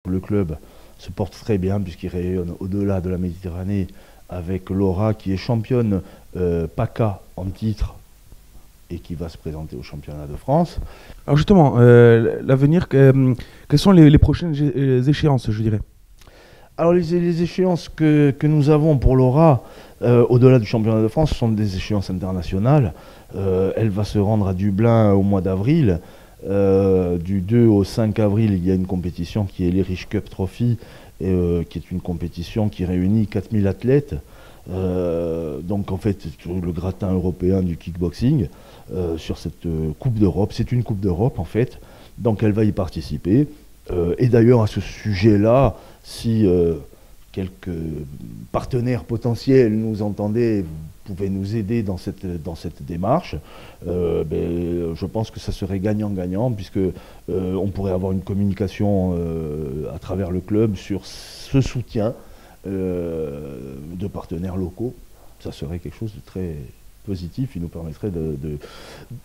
Le club se porte très bien puisqu'il rayonne au-delà de la Méditerranée avec Laura qui est championne PACA en titre et qui va se présenter au championnat de France. Alors justement, l'avenir, quelles sont les prochaines échéances, je dirais? Alors les échéances que nous avons pour Laura, au-delà du championnat de France, ce sont des échéances internationales. Elle va se rendre à Dublin au mois d'avril. Du 2 au 5 avril, il y a une compétition qui est l'Irish Cup Trophy, qui est une compétition qui réunit 4000 athlètes. Donc en fait, le gratin européen du kickboxing sur cette Coupe d'Europe. C'est une Coupe d'Europe en fait, donc elle va y participer. Et d'ailleurs à ce sujet-là, si quelques partenaires potentiels nous entendaient, pouvaient nous aider dans cette démarche, je pense que ça serait gagnant-gagnant, puisque on pourrait avoir une communication à travers le club sur ce soutien de partenaires locaux. Ça serait quelque chose de très positif, qui nous permettrait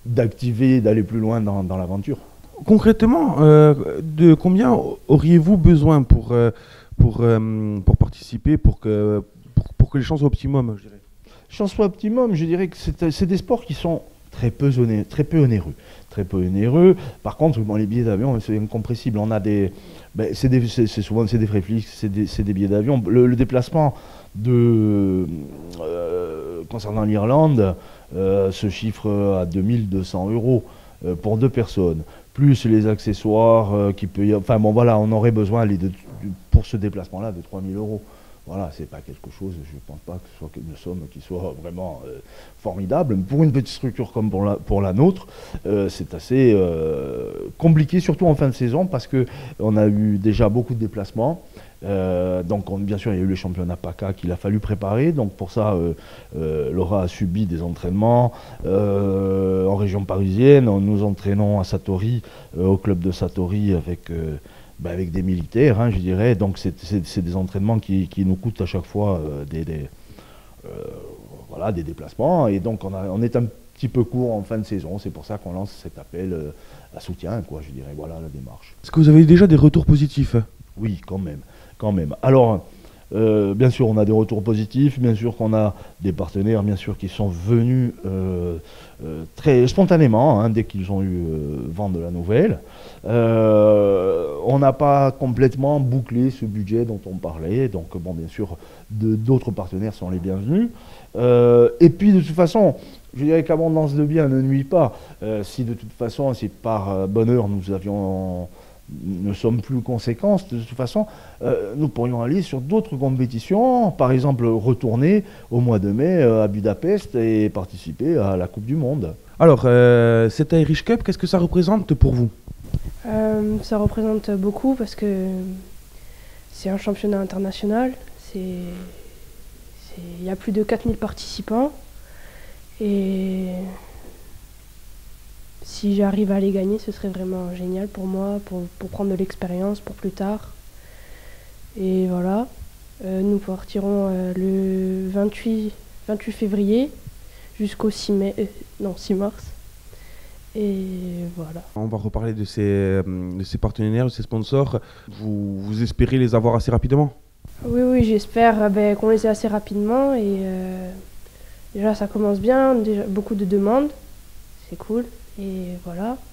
d'activer, d'aller plus loin dans l'aventure. Concrètement, de combien auriez-vous besoin pour participer, pour que les chances soient optimum, je dirais? Chance soit optimum, je dirais que c'est des sports qui sont très peu onéreux. Très peu onéreux. Par contre, bon, les billets d'avion, c'est incompressible. On a souvent des frais fixes, c'est des billets d'avion. Le déplacement concernant l'Irlande se chiffre à 2200 euros pour deux personnes. Plus les accessoires qui peut y avoir. Enfin bon, voilà, on aurait besoin pour ce déplacement-là de 3000 euros. Voilà, c'est pas quelque chose, je ne pense pas que ce soit une somme qui soit vraiment formidable. Pour une petite structure comme pour la nôtre, c'est assez compliqué, surtout en fin de saison, parce qu'on a eu déjà beaucoup de déplacements. Donc bien sûr, il y a eu les championnats PACA qu'il a fallu préparer. Donc pour ça, Laura a subi des entraînements en région parisienne. Nous entraînons à Satori, au club de Satori, avec des militaires, hein, je dirais. Donc c'est des entraînements qui nous coûtent à chaque fois des déplacements. Et donc on est un petit peu court en fin de saison. C'est pour ça qu'on lance cet appel à soutien, quoi, je dirais. Voilà la démarche. Est-ce que vous avez déjà des retours positifs? Oui, quand même. Quand même. Alors, bien sûr, on a des retours positifs, bien sûr qu'on a des partenaires, bien sûr, qui sont venus très spontanément, hein, dès qu'ils ont eu vent de la nouvelle. On n'a pas complètement bouclé ce budget dont on parlait, donc bon, bien sûr, d'autres partenaires sont les bienvenus. Et puis, de toute façon, je dirais qu'abondance de biens ne nuit pas. Si de toute façon, si par bonheur nous sommes plus conséquents, de toute façon, nous pourrions aller sur d'autres compétitions, par exemple retourner au mois de mai à Budapest et participer à la Coupe du Monde. Alors, cet Irish Cup, qu'est-ce que ça représente pour vous? Ça représente beaucoup parce que c'est un championnat international. Il y a plus de 4000 participants. Et si j'arrive à les gagner, ce serait vraiment génial pour moi, pour prendre de l'expérience pour plus tard. Et voilà, nous partirons le 28 février jusqu'au 6 mars. Et voilà. On va reparler de ces partenaires, de ces sponsors. Vous espérez les avoir assez rapidement? Oui, j'espère qu'on les ait assez rapidement. Et déjà, ça commence bien, déjà beaucoup de demandes, c'est cool. Et voilà.